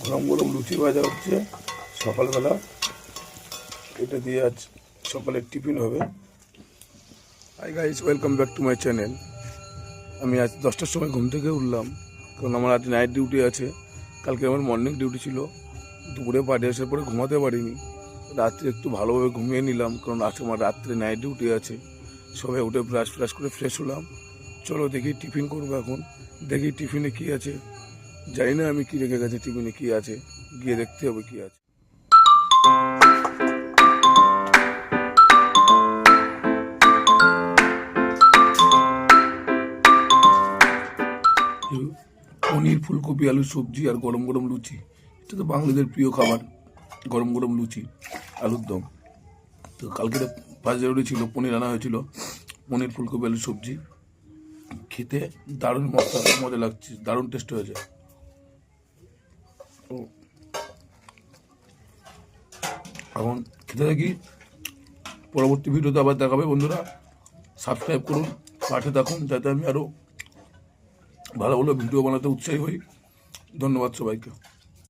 গরম গরম লুচি ভাজা হচ্ছে সকালবেলা। এটা দিয়ে আজ সকালের টিফিন হবে। Hi guys, welcome back to my channel. আমি আজ 10টার সময় ঘুম থেকে উঠলাম, কারণ আমার আজ নাইট ডিউটি আছে। কালকে আমার মর্নিং ডিউটি ছিল। দুপুরে বাড়ি আসার পরে ঘুমাতে পারিনি, রাত্রে একটু ভালোভাবে ঘুমিয়ে নিলাম, কারণ আজকে আমার রাত্রে নাইট ডিউটি আছে। সবাই উঠে ব্রাশ করে ফ্রেশ হলাম। চলো দেখি টিফিন করবো এখন। দেখি টিফিনে কি আছে, জানি না আমি কি রেখে গেছি টিফিনে কি আছে, গিয়ে দেখতে হবে কি আছে। পনির, ফুলকপি, আলু সবজি আর গরম গরম লুচি। এটা তো বাঙালিদের প্রিয় খাবার, গরম গরম লুচি, আলুর দম। তো কালকে ফার্স্ট জানুয়ারি ছিল, পনির আনা হয়েছিল। পনির, ফুলকপি, আলু সবজি খেতে দারুণ মজা লাগছে, দারুণ টেস্ট হয়েছে। তো এখন খেতে থাকি, পরবর্তী ভিডিওতে আবার দেখাবে। বন্ধুরা সাবস্ক্রাইব করুন, পাশে থাকুন, যাতে আমি আরও ভালো ভালো ভিডিও বানাতে উৎসাহী হই। ধন্যবাদ সবাইকে।